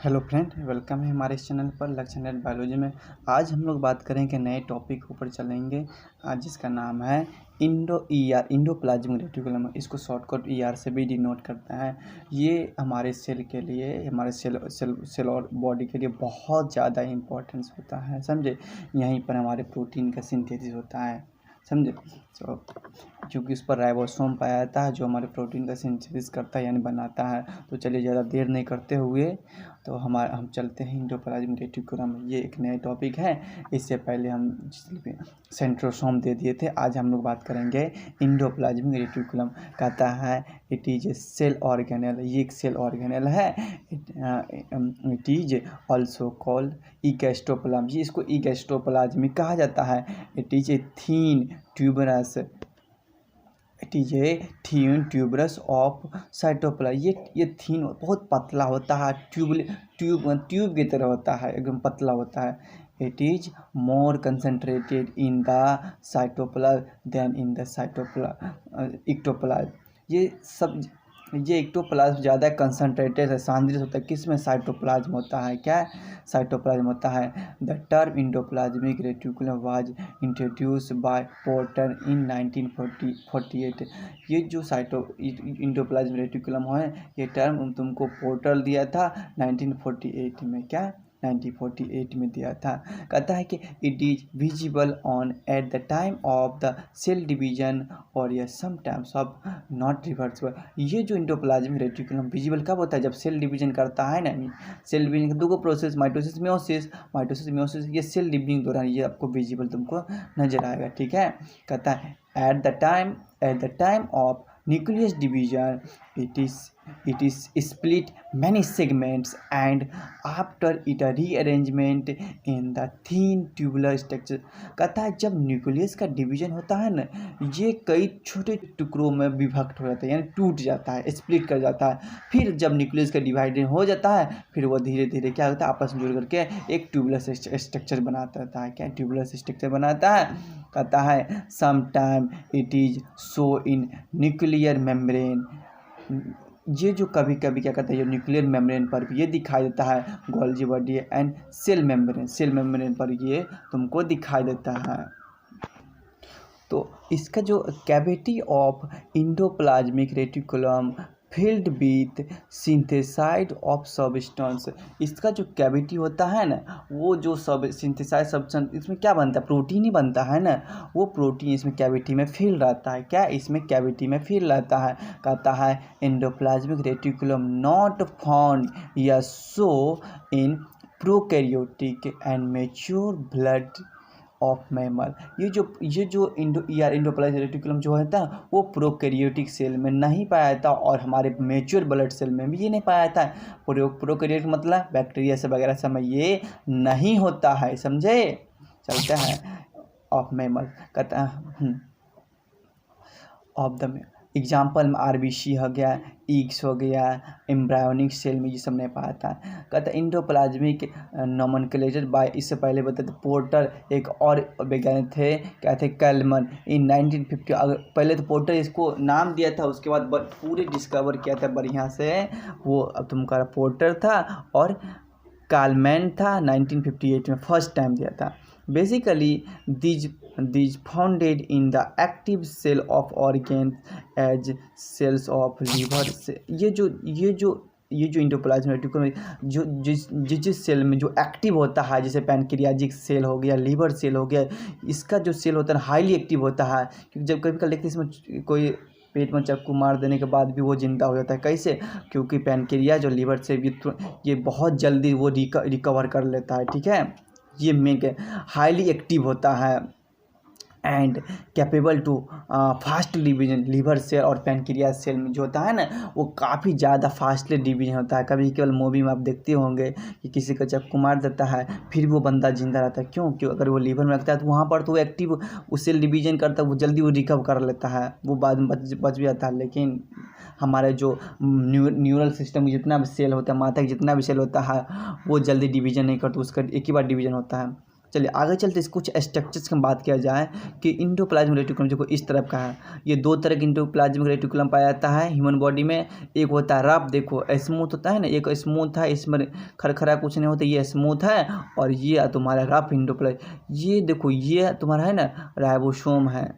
Hello friend, welcome है हमारे इस चैनल पर लक्ष्य नेट बायोलॉजी में। आज हम लोग बात करेंगे नए टॉपिक के ऊपर चलेंगे आज जिसका नाम है इंडोप्लाज्मिक रेटिकुलम। इसको शॉर्टकट ईआर से भी डिनोट करता है। ये हमारे सेल के लिए, हमारे सेल और बॉडी के लिए बहुत ज़्यादा इम्पोर्टेंस होता है, समझे। यहीं पर हमारे प्रोटीन का सिंथेसिस होता है, समझे। तो क्योंकि उस पर राइबोसोम पाया जाता है जो हमारे प्रोटीन का सिंथेसिस करता है यानी बनाता है। तो चलिए ज़्यादा देर नहीं करते हुए तो हम चलते हैं इंडोप्लाज्मिक रेटिकुलम। ये एक नया टॉपिक है। इससे पहले हम सेंट्रोसोम दे दिए थे। आज हम लोग बात करेंगे इंडोप्लाज्मिक रेटिकुलम। कहता है it is a cell organelle. ये एक सेल ऑर्गेनेल है। It is also called ergastoplasm. ये इसको ईगैस्ट्रोप्लाज्मिक कहा जाता है। It is a thin tubules tubules of cytoplasm. ये थीन बहुत पतला होता है, ट्यूब की तरह होता है, एकदम पतला होता है। It is more concentrated in the cytoplasm than in the ectoplasm. ये इक्टोप्लाज्म ज़्यादा कंसनट्रेटेड है, सांद्रित होता है। किस में? साइटोप्लाज्म होता है। क्या? साइटोप्लाज्म होता है। The term endoplasmic reticulum was introduce by Porter in 1948। ये जो इंडोप्लाज्मिक रेटिकुलम है, ये टर्म तुमको पोर्टर दिया था 1948 में। क्या? 1948 में दिया था। कहता है कि it is visible on at the time of the cell division और ये समटाइम्स ऑफ नॉट रिवर्सिबल। ये जो इंडोप्लाज्मिक रेटिकुलम विजिबल कब होता है? जब सेल डिवीजन करता है ना। सेल डिवीजन के दो प्रोसेस, माइटोसिस मियोसिस। ये सेल डिवीजन के दौरान ये आपको विजिबल तुमको नजर आएगा, ठीक है। कहता है eight the time of nucleus division it is split many segments and after it a rearrangement in the thin tubular structure। कहता है जब न्यूक्लियस का डिवीजन होता है ना, ये कई छोटे टुकड़ों में विभक्त हो जाता है, यानी टूट जाता है, स्प्लिट कर जाता है। फिर जब न्यूक्लियस का डिवाइडेड हो जाता है, फिर वो धीरे धीरे क्या होता है, आपस में जुड़ करके एक ट्यूबुलर स्ट्रक्चर बनाता है। क्या? ट्यूबुलर स्ट्रक्चर बनाता है। कहता है sometime it is so in nuclear membrane. ये जो कभी कभी क्या कहता है, ये न्यूक्लियर मेम्ब्रेन पर भी ये दिखाई देता है। Golgi body and cell membrane पर ये तुमको दिखाई देता है। तो इसका जो cavity of endoplasmic reticulum filled with synthesised of substance. इसका जो कैविटी होता है ना, वो जो सिंथेसाइड सब्सटेंस, इसमें क्या बनता है? प्रोटीन ही बनता है ना। वो प्रोटीन इसमें कैविटी में फिल रहता है। क्या? इसमें कैविटी में फिल रहता है। कहता है एंडोप्लाज्मिक रेटिकुलम नॉट फाउंड या so in prokaryotic and mature blood of mammal. ये जो इंडोप्लाज्मिक रेटिकुलम जो है था, वो प्रोकैरियोटिक सेल में नहीं पाया जाता और हमारे मैच्योर ब्लड सेल में भी ये नहीं पाया जाता है। प्रोकैरियोटिक मतलब बैक्टीरिया से वगैरह सब में ये नहीं होता है, समझे। चलते हैं ऑफ मैमल। कहता है ऑफ द एग्जाम्पल में आरबीसी हो गया, ईग्स हो गया, एम्ब्रायोनिक सेल में ये सब नहीं पाया था। कहता है इंडोप्लाज्मिक नोमेनक्लेचर बाय, इससे पहले बताते पोर्टर एक और वैज्ञानिक थे, क्या थे? कैलमन इन 1950। अगर पहले तो पोर्टर इसको नाम दिया था, उसके बाद पूरे डिस्कवर किया था बढ़िया से। वो अब तुमका पोर्टर था और कालमैन था। 1958 में फर्स्ट टाइम दिया था। Basically these founded in the active cell of organs as cells of liver। ये जो इंडोप्लाज्मिक रेटिकुलम जो जिस सेल में जो एक्टिव होता है, जैसे पैनक्रियाजिक सेल हो गया, लीवर सेल हो गया, इसका जो सेल होता है हाईली एक्टिव होता है। क्योंकि जब कभी कभी देखते इसमें कोई पेट में चाकू मार देने के बाद भी वो जिंदा हो जाता है। कैसे? क्योंकि पैनक्रिया जो लीवर से भी ये बहुत जल्दी वो रिकवर कर लेता है, ठीक है। ये मेन हाईली एक्टिव होता है and capable to fast division. Liver cell और पैनक्रियास सेल में जो होता है ना, वो काफ़ी ज़्यादा फास्टली डिवीजन होता है। कभी केवल मूवी में आप देखते होंगे कि किसी का चाकू मार देता है, फिर वो बंदा जिंदा रहता है। क्यों? अगर वो लीवर में रखता है तो वहाँ पर तो वो एक्टिव उस सेल डिवीजन करता है, वो जल्दी वो रिकवर कर लेता है, वो बाद में बच भी जाता है। लेकिन हमारे जो न्यूरल सिस्टम में जितना भी सेल होता है, माथा का जितना भी सेल होता है, वो जल्दी डिवीजन नहीं करता, उसका एक ही बार डिवीजन होता है। चलिए आगे चलते इस कुछ स्ट्रक्चर्स की बात किया जाए कि इंडोप्लाज्मिक रेटिकुलम देखो इस तरफ का है। ये दो तरह के इंडोप्लाज्मिक रेटिकुलम पाया जाता है ह्यूमन बॉडी में। एक होता है रफ, देखो स्मूथ होता है ना, एक स्मूथ है, इसमें खरखरा कुछ नहीं होता, ये स्मूथ है। और ये तुम्हारा रफ इंडोप्लाज, ये देखो ये तुम्हारा है ना राइबोसोम है।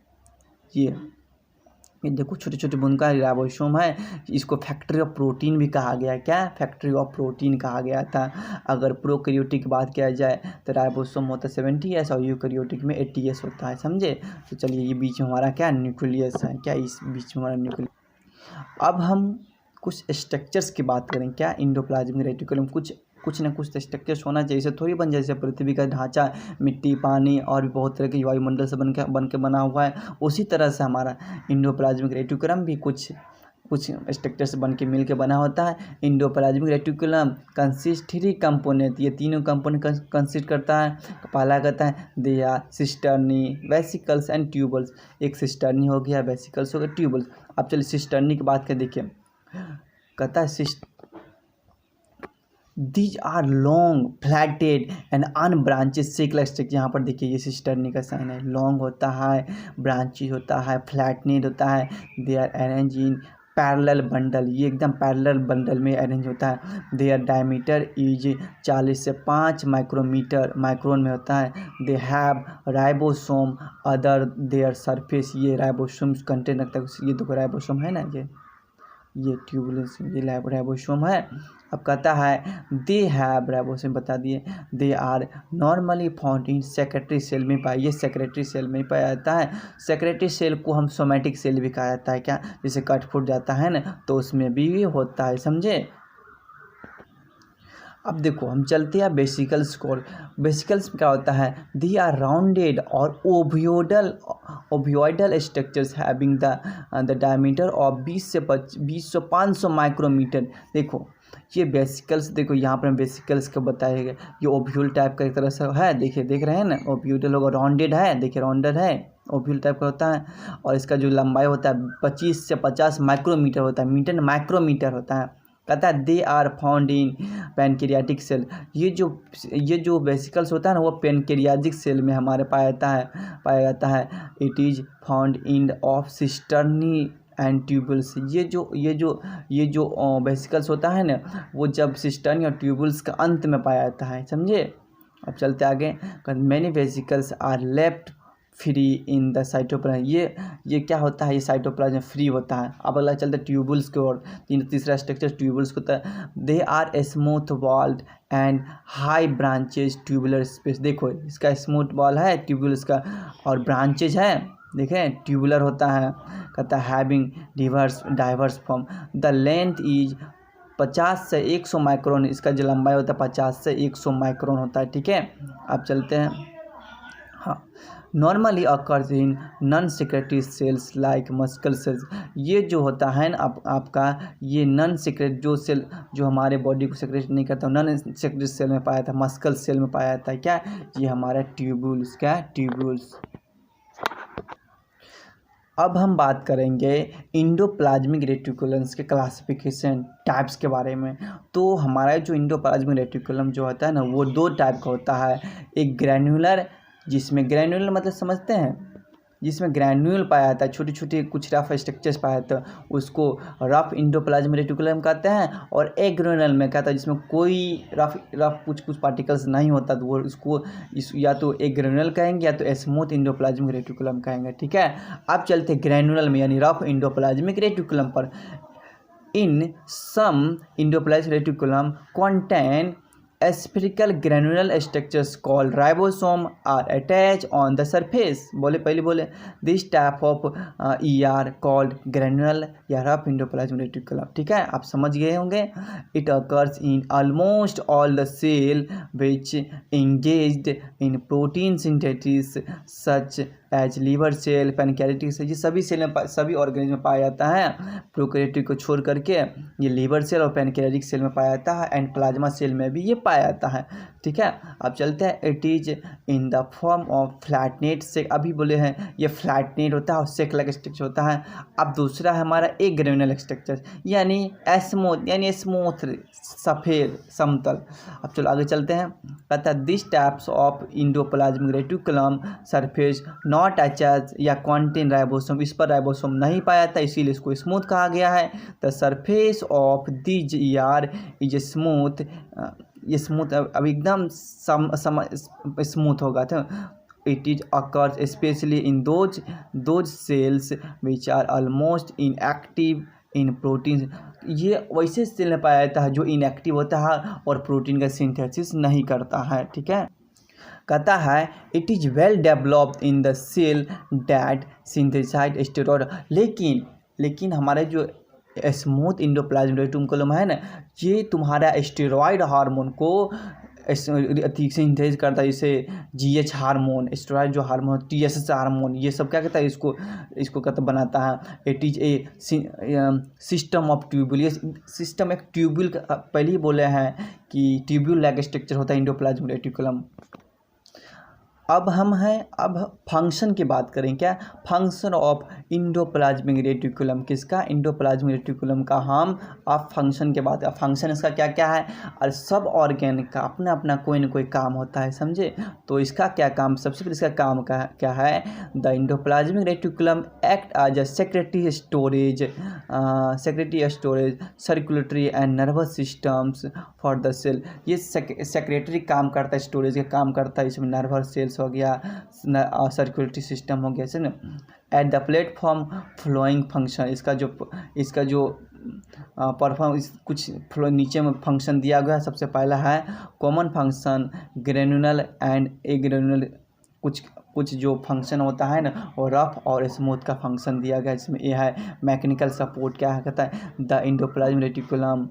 ये देखो छोटे छोटे बूंद का राइबोसोम है। इसको फैक्ट्री ऑफ प्रोटीन भी कहा गया है। क्या? फैक्ट्री ऑफ प्रोटीन कहा गया था। अगर प्रोकैरियोटिक की बात किया जाए तो राइबोसोम होता है 70S और यूकैरियोटिक में 80S होता है, समझे। तो चलिए ये बीच में हमारा क्या न्यूक्लियस है, क्या इस बीच में हमारा न्यूक्लियस। अब हम कुछ स्ट्रक्चर्स की बात करें। क्या? इंडोप्लाज्मिक रेटिकुलम कुछ ना कुछ स्ट्रक्चर्स होना चाहिए, इसे थोड़ी बन जैसे पृथ्वी का ढांचा मिट्टी पानी और भी बहुत तरह के वायुमंडल से बन के बना हुआ है, उसी तरह से हमारा इंडोप्लाज्मिक रेटिकुलम भी कुछ स्ट्रक्चर्स बन के मिल के बना होता है। इंडोप्लाज्मिक रेटिकुलम कंसिस्ट 3 कंपोनेंट, ये तीनों कंपोनेंट कंसिस्ट करता है। पहला कहता है they are cisternae, vesicles and tubules. एक सिस्टर्नी हो गया, वेसिकल्स हो गया, ट्यूबल्स। अब चलिए सिस्टर्नी की बात कर देखिए, कहता है these are long flatted and unbranches sickle structure. यहाँ पर देखिए ये सिस्टर्नी का साइन है, लॉन्ग होता है, ब्रांचेज होता है, फ्लैटनेड होता है। They are arrange in parallel bundle, ये एकदम पैरेलल बंडल में अरेंज होता है। देयर डायमीटर इज 40 से 5 माइक्रोन में होता है। They have ribosome other their surface, ये राइबोसोम कंटेंट रखता है। ये देखो राइबोसोम है ना, ये ट्यूबुलस, ये राइबोसोम है। अब कहता है दे हैव, राइबोसोम बता दिए, they are normally found in secretory cell में पाया, ये सेक्रेटरी सेल में पाया जाता है। सेक्रेटरी सेल को हम सोमैटिक सेल भी कहा जाता है। क्या? जैसे कट फूट जाता है ना तो उसमें भी होता है, समझे। अब देखो हम चलते हैं बेसिकल्स को। बेसिकल्स में क्या होता है? दी आर राउंडेड और ovoidal structures having the diameter of 20 से 500 माइक्रोमीटर। देखो ये बेसिकल्स, देखो यहाँ पर बेसिकल्स का बताया गया, ये ओव्यूल टाइप का एक तरह से है। देखिए देख रहे हैं ना, ओव्यूल होगा, राउंडेड है, देखिए राउंडेड है, ओव्यूल टाइप का होता है। और इसका जो लंबाई होता है 25 से 50 माइक्रोमीटर होता है, मीटर माइक्रोमीटर होता है। कहता है they are found in pancreatic cell, ये जो वेसिकल्स होता है ना वो पैनक्रियाटिक सेल में हमारे पाया जाता है। It is found in of cisternae and tubules, ये जो वेसिकल्स होता है ना वो जब सिस्टर्नी और ट्यूबल्स का अंत में पाया जाता है, समझे। अब चलते आगे, many vesicles are left free in the cytoplasm, ये क्या होता है, ये साइटोप्लाज्म फ्री होता है। अब अगला चलते ट्यूबल्स की ओर, तीसरा स्ट्रक्चर ट्यूबल्स को होता है। They are smooth walled and high branches tubular space, देखो इसका स्मूथ वॉल है ट्यूबुलस का और ब्रांचेज है, देखें ट्यूबुलर होता है। कहता है having diverse form, the length is 50 से 100 माइक्रोन, इसका जो लंबाई होता है 50 से 100 माइक्रोन होता है, ठीक है। अब चलते हैं, हाँ, normally occurs in non secretory cells like muscle cells, ये जो होता है ना आपका ये नॉन सेक्रेट जो सेल जो हमारे बॉडी को सेक्रेट नहीं करता, नॉन सेक्रेटरी सेल में पाया था, मस्कल सेल में पाया जाता है। क्या? ये हमारा ट्यूबुल्स, क्या? ट्यूबुल्स। अब हम बात करेंगे इंडोप्लाज्मिक रेटिकुलम्स के क्लासिफिकेशन टाइप्स के बारे में। तो हमारा जो इंडोप्लाज्मिक रेटिकुलम जो होता है ना वो 2 टाइप का होता है। एक ग्रैन्युलर, जिसमें ग्रैन्युलर मतलब समझते हैं, जिसमें ग्रैन्यूल पाया जाता है, छोटे छोटे कुछ रफ स्ट्रक्चर्स पाया जाता है, उसको रफ इंडोप्लाज्मिक रेटिकुलम कहते हैं। और एग्रेनुलर में कहता है जिसमें कोई रफ कुछ पार्टिकल्स नहीं होता, तो वो उसको या तो एग्रेनुलर कहेंगे या तो स्मूथ इंडोप्लाज्मिक रेटिकुलम कहेंगे, ठीक है। अब चलते ग्रैन्युलर में यानी रफ इंडोप्लाज्मिक रेटिकुलम पर। In some endoplasmic reticulum contain spherical granular structures called ribosome are attached on the surface, पहले बोले this type of ER called granular या rough endoplasmic reticulum, ठीक है, आप समझ गए होंगे। It occurs in almost all the cell which engaged in protein synthesis such as liver cell, pancreatic cell, ये सभी सेल में सभी ऑर्गेनिज्म में पाया जाता है। प्रोकैरियोटिक को छोड़ करके ये लीवर सेल और पैनक्रियाटिक सेल में पाया जाता है, एंड प्लाज्मा सेल में भी ये पाया जाता है, ठीक है। अब चलते हैं, it is in the form of flattened से, अभी बोले हैं ये फ्लैटनेट होता है और सेक लाइक स्ट्रक्चर होता है। अब दूसरा है हमारा एक ग्रेनुलर स्ट्रक्चर, यानी स्मूथ, यानी स्मूथ सफ़ेद समतल। अब चलो आगे चलते हैं, कहता है this types of endoplasmic reticulum surface not attach या कॉन्टेन राइबोसोम, इस पर राइबोसोम नहीं पाया था इसीलिए इसको स्मूथ कहा गया है। The surface of these ER is smooth, ये स्मूथ अब एकदम स्मूथ होगा था। It is occurs specially in those cells which are almost inactive in protein, ये वैसे सेल में पाया जाता है जो इनएक्टिव होता है और प्रोटीन का सिंथेसिस नहीं करता है, ठीक है। कहता है it is well developed in the cell that synthesise steroid, लेकिन हमारे जो स्मूथ इंडोप्लाज्मिक रेटिकुलम है ना, ये तुम्हारा स्टेरॉयड हार्मोन को सिंथेसाइज करता है, जैसे जीएच हार्मोन, स्टेरॉयड जो हार्मोन, टीएसएच हार्मोन, ये सब क्या कहता है, इसको कहता बनाता है। It is A system of tubule, ये सिस्टम एक ट्यूब्यूल का पहले ही बोले हैं कि ट्यूब्यूल लाइक स्ट्रक्चर होता है इंडोप्लाज्मिक रेटिकुलम। अब फंक्शन की बात करें, क्या फंक्शन ऑफ इंडोप्लाज्मिक रेटिकुलम, किसका, इंडोप्लाज्मिक रेटिकुलम का। हम अब फंक्शन के बाद, फंक्शन इसका क्या क्या है, और सब ऑर्गेनिक का अपना अपना कोई ना कोई काम होता है, समझे। तो इसका क्या काम, सबसे पहले इसका काम क्या है, the endoplasmic reticulum act as a secretory storage circulatory and nervous systems for the cell, ये सेक्रेटरी काम करता है, स्टोरेज का काम करता है, इसमें नर्वस सेल्स हो गया, सर्कुलेटरी सिस्टम हो गया, समझे। At the platform flowing function, इसका जो परफॉर्म कुछ फ्लो नीचे में फंक्शन दिया गया है। सबसे पहला है common function granular and A granular, कुछ जो फंक्शन होता है ना वो रफ और स्मूथ का फंक्शन दिया गया है, जिसमें ये है मैकेनिकल सपोर्ट, क्या है कहता है द इंडोप्लाज्मिक रेटिकुलम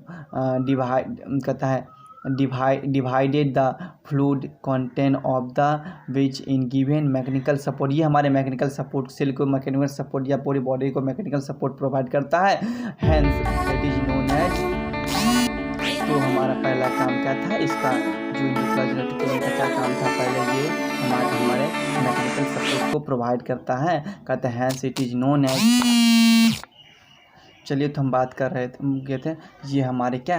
कहता है divided the fluid content of the which in given mechanical support, ये हमारे मैकेनिकल सपोर्ट, सेल को मैकेनिकल सपोर्ट या पूरी बॉडी को मैकेनिकल सपोर्ट प्रोवाइड करता है। Hence it is known as, तो हमारा पहला काम क्या था, इसका जो इंडोप्लाज्मिक रेटिकुलम का क्या काम था, पहले ये हमारे मैकेनिकल सपोर्ट को प्रोवाइड करता है, कहते हैं hence it is known as. चलिए तो हम बात कर रहे थे ये हमारे क्या,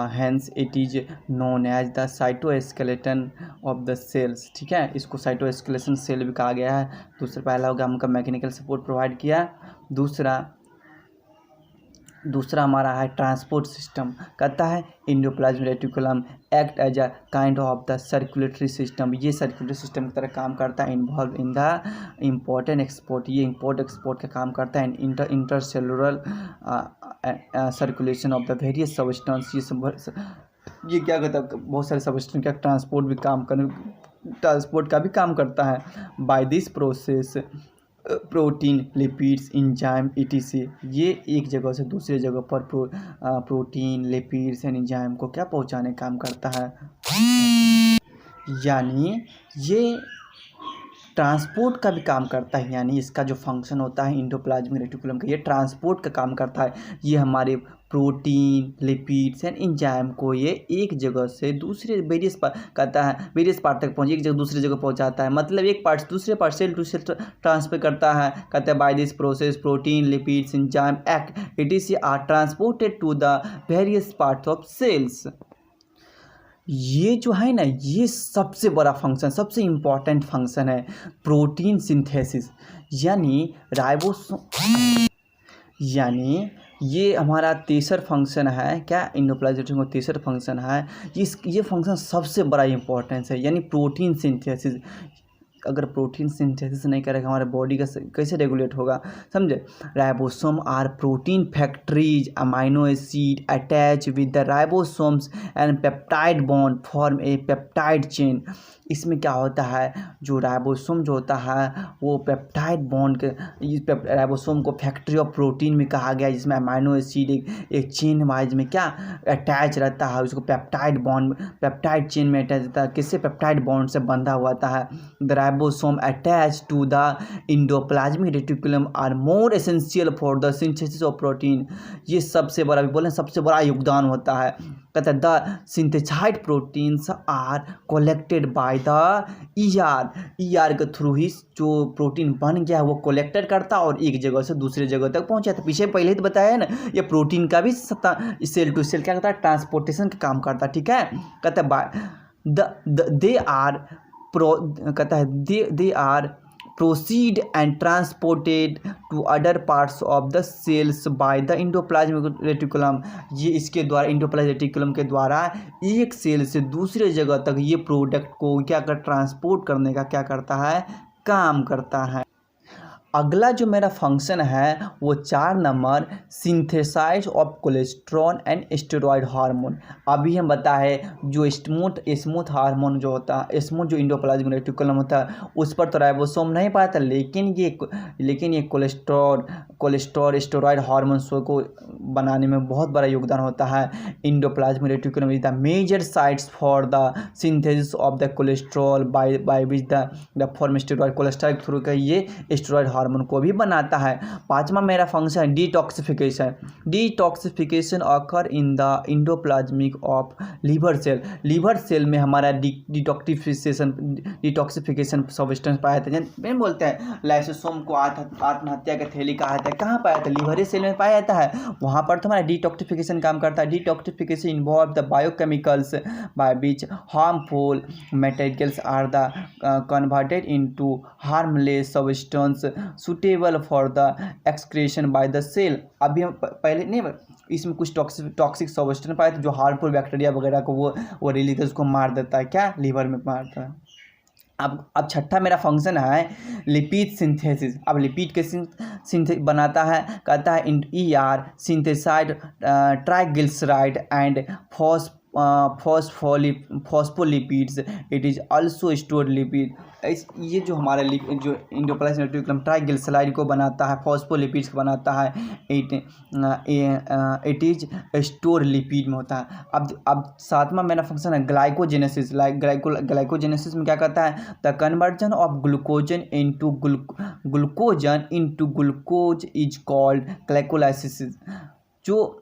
hence it is known as the cytoskeleton of the cells, ठीक है, इसको साइटोस्केलेटन सेल भी कहा गया है। दूसरा पहला होगा हमका मैकेनिकल सपोर्ट प्रोवाइड किया। दूसरा हमारा है ट्रांसपोर्ट सिस्टम, कहता है endoplasmic reticulum act as a kind of the circulatory system, ये सर्कुलेटरी सिस्टम की तरह काम करता है। Involve in the important export, ये इम्पोर्ट एक्सपोर्ट का काम करता है। Intercellular circulation of the various substance, ये क्या कहता है, बहुत सारे सब्सटेंस का ट्रांसपोर्ट का भी काम करता है। By this process protein, lipids, enzyme etc, ये एक जगह से दूसरे जगह पर प्रोटीन, लिपिड्स एंड एंजाइम को क्या पहुंचाने काम करता है, यानी ये ट्रांसपोर्ट का भी काम करता है। यानी इसका जो फंक्शन होता है इंडोप्लाज्मिक रेटिकुलम का, ये ट्रांसपोर्ट का काम करता है। ये हमारे प्रोटीन, लिपिड्स एंड एंजाइम को ये एक जगह से दूसरे वेरियस पार्ट तक एक जगह दूसरी जगह पहुंचाता है, मतलब एक पार्ट से दूसरे part, cell to cell transfer करता है। कहते हैं by this process protein, lipids, enzyme act etc are transported to the various parts of cells. ये जो है ना, ये सबसे बड़ा फंक्शन, सबसे इम्पॉर्टेंट फंक्शन है प्रोटीन सिंथेसिस, यानी राइबोसोम, यानी ये हमारा तीसरा फंक्शन है, क्या इंडोप्लाज्मिक रेटिकुलम का तीसरा फंक्शन है। ये फंक्शन सबसे बड़ा इंपॉर्टेंस है, यानी प्रोटीन सिंथेसिस। अगर प्रोटीन सिंथेसिस नहीं करेगा हमारे बॉडी का कैसे रेगुलेट होगा, समझे। Ribosome are protein factories, amino acid attach with the ribosomes and peptide bond form a peptide chain. इसमें क्या होता है, जो राइबोसोम जो होता है वो पेप्टाइड बॉन्ड के, राइबोसोम को फैक्ट्री ऑफ प्रोटीन में कहा गया, जिसमें अमाइनो एसिड एक चेन वाइज में क्या अटैच रहता है, उसको पेप्टाइड चेन में अटैच रहता है। किससे, पेप्टाइड बॉन्ड से बंधा हुआ है। The ribosome attach to the endoplasmic reticulum are more essential for the synthesis of protein. ये सबसे बड़ा, अभी बोले सबसे बड़ा योगदान होता है। कहते हैं the synthesised proteins are collected by the ER के थ्रू ही जो प्रोटीन बन गया है वो कलेक्टेड करता है और एक जगह से दूसरे जगह तक पहुंचाता है। पीछे पहले ही तो बताया है ना, ये प्रोटीन का भी सेल टू सेल क्या करता है, ट्रांसपोर्टेशन का काम करता है। ठीक है, कहता है they are proceed and transported to other parts of the cells by the endoplasmic reticulum। ये इसके द्वारा इंडोप्लाज्मिक रेटिकुलम के द्वारा एक सेल से दूसरे जगह तक ये प्रोडक्ट को क्या कर ट्रांसपोर्ट करने का क्या करता है, काम करता है। अगला जो मेरा फंक्शन है वो 4 number synthesise of cholesterol and steroid hormone. अभी हम बताए जो स्मूथ हार्मोन जो होता है, स्मूथ जो इंडोप्लाज्मिक रेटिकुलम होता है उस पर तो राइबोसोम नहीं पाता, लेकिन ये कोलेस्ट्रॉल स्टेरॉयड हार्मोन्स को बनाने में बहुत बड़ा योगदान होता है। Endoplasmic reticulum is the major sites for the synthesis of the cholesterol by which the form steroid. Cholesterol के थ्रू का ये स्टेरॉयड हार्मोन को भी बनाता है। 5वां मेरा फंक्शन है detoxification. Detoxification occur in the endoplasmic of liver cell. Liver cell में हमारा डिटॉक्सिफिकेशन सब्सटेंस पाया जाता है। मैं बोलते हैं लाइसोसोम को आत्महत्या का थैली कहा जाता है, कहाँ पाया जाता है, लिवर सेल में पाया जाता है। वहाँ पर तो हमारा डिटॉक्सिफिकेशन काम करता है। Detoxification involve the biochemicals by which harmful materials are the converted into harmless substance suitable for the excretion by the cell. अभी हम पहले नहीं, इसमें कुछ टॉक्सिक सब्सटेंस पाए थे जो हार्मफुल बैक्टीरिया वगैरह को वो रिलीज कर उसको मार देता है, क्या लीवर में मारता है। अब 6ठा मेरा फंक्शन है लिपिड सिंथेसिस। अब लिपिड के बनाता है, कहता है ER synthesised triglyceride and phospholipids, it is also stored lipid. ये जो हमारा जो इंडोप्लाज्मिक रेटिकुलम ट्राइग्लिसराइड को बनाता है, फॉस्फोलिपिड्स को बनाता है, इट इज स्टोर लिपिड में होता है। अब 7वां मेरा फंक्शन है ग्लाइकोजेनेसिस। ग्लाइकोजेनेसिस में क्या करता है, the conversion of glucagon into glucose is called glycolysis. जो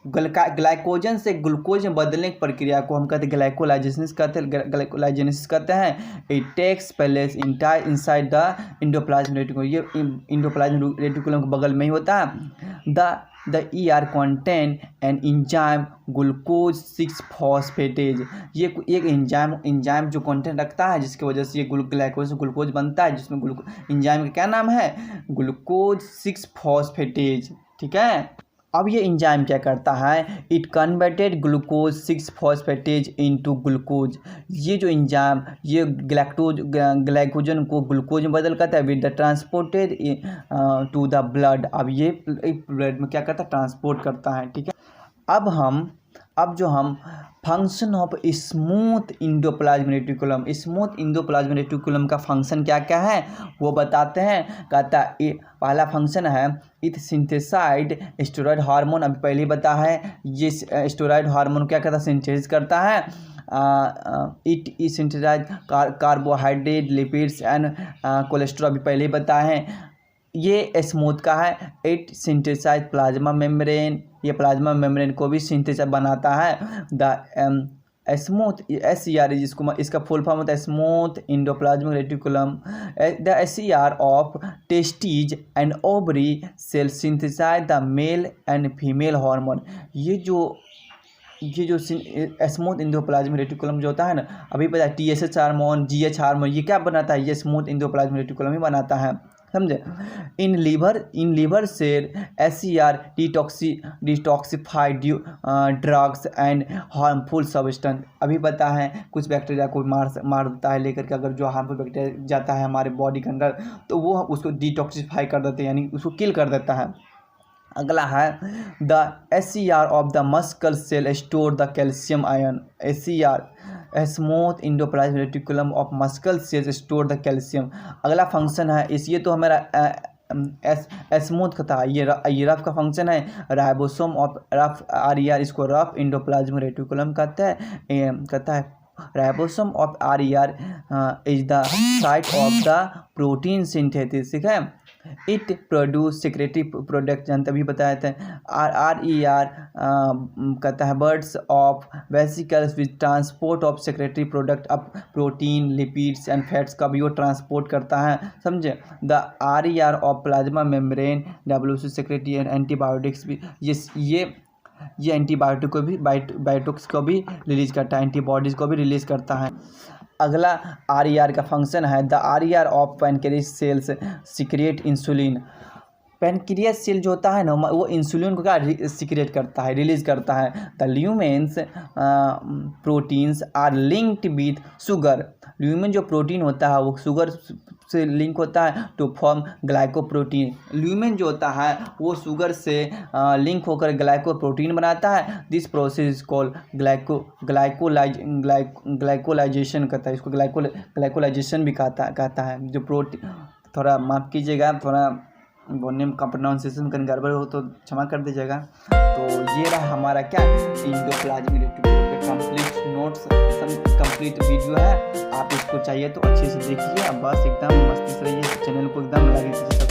ग्लाइकोजन से ग्लूकोज में बदलने की प्रक्रिया को हम कहते हैं ग्लाइकोलाइजेसिस कहते हैं। It takes place inside the endoplasmic reticulum. ये इंडोप्लाज्मिक रेटिकुलम के बगल में ही होता है। The ER contain an enzyme glucose 6 phosphatase. ये एक इंजाइम जो कंटेंट रखता है जिसकी वजह से ये ग्लूकोज बनता है, जिसमें इंजाइम का क्या नाम है, ग्लूकोज 6 फॉस्फेटेज। ठीक है, अब ये इंजाइम क्या करता है, it converted glucose 6 phosphatase into glucose. ये जो इंजाइम ये ग्लाइकोजन को ग्लूकोज में बदल करता है with the transported to the blood. अब ये ब्लड में क्या करता है, ट्रांसपोर्ट करता है। ठीक है, अब जो हम function of smooth endoplasmic reticulum, smooth endoplasmic reticulum का फंक्शन क्या क्या है वो बताते हैं। कहता है पहला फंक्शन है इट सिंथेसाइड स्टेरॉयड हार्मोन। अभी पहले ही बता है, ये स्टेरॉयड हार्मोन क्या करता है, सिंथेसिस करता है। It is synthesize carbohydrate lipids and cholesterol. अभी पहले ही बताए हैं। ये स्मूथ का है, इट सिंथेसाइज प्लाज्मा मेम्ब्रेन। ये प्लाज्मा मेम्ब्रेन को भी सिंथेसाइज बनाता है। द स्मूथ SCR जिसको इसका फुल फॉर्म होता है smooth endoplasmic reticulum. The SCR of testes and ovary cell synthesize the male and female hormone. ये जो स्मूथ इंडोप्लाज्मिक रेटिकुलम जो होता है ना, अभी पता है TSH हार्मोन, GH हार्मोन, ये क्या बनाता है, ये स्मूथ इंडोप्लाज्मिक रेटिकुलम ही बनाता है। समझे। In liver cell SCR detoxified drugs and harmful substance. अभी पता है कुछ बैक्टीरिया को मार देता है लेकर के, अगर जो हार्मफुल बैक्टीरिया जाता है हमारे बॉडी के अंदर तो वो उसको डिटॉक्सिफाई कर देते हैं, यानी उसको किल कर देता है। अगला है the SCR of the muscle cell store the calcium ion. SCR smooth endoplasmic reticulum of muscle cells store the calcium. अगला फंक्शन है ये तो हमारा स्मूथ का था, ये रफ का फंक्शन है। राइबोसोम ऑफ रफ RER, इसको रफ इंडोप्लाज्मिक रेटिकुलम कहता है। Ribosome of RER is the site of the protein synthesis, ठीक है। इट प्रोड्यूस सेक्रेटरी प्रोडक्ट, जानते अभी बताए थे। RER कहता है birds of vesicles with transport of secretary product अब प्रोटीन, लिपिड्स एंड फैट्स का भी वो ट्रांसपोर्ट करता है, समझे। The RER of plasma membrane WC secretary and antibiotics भी ये एंटीबायोटिक को भी बायोटिक्स को भी रिलीज करता है, एंटीबॉडीज़ को भी रिलीज करता है। अगला RER का फंक्शन है the RER of pancreas cells secrete insulin. Pancreas cell जो होता है ना वो इंसुलिन को क्या सीक्रेट करता है, रिलीज करता है। The lumens proteins are linked with sugar. Lumen जो प्रोटीन होता है वो शुगर से लिंक होता है टू फॉर्म ग्लाइकोप्रोटीन। ल्यूमेन जो होता है वो शुगर से लिंक होकर ग्लाइकोप्रोटीन बनाता है। दिस प्रोसेस इज कॉल्ड ग्लाइकोलाइजेशन कहता है, इसको ग्लाइकोलाइजेशन भी कहता है। जो प्रोटीन, थोड़ा माफ़ कीजिएगा, थोड़ा बोलने का प्रोनाउंसिएशन कहीं गड़बड़ हो तो क्षमा कर दीजिएगा। तो ये रहा हमारा क्या एंडोप्लाज्मिक रेटिकुलम का कंप्लीट नोट्स, कंप्लीट वीडियो है। आप इसको चाहिए तो अच्छे से देखिए। अब बस एकदम मस्ती से रहिए, चैनल को एकदम लाइक कीजिए।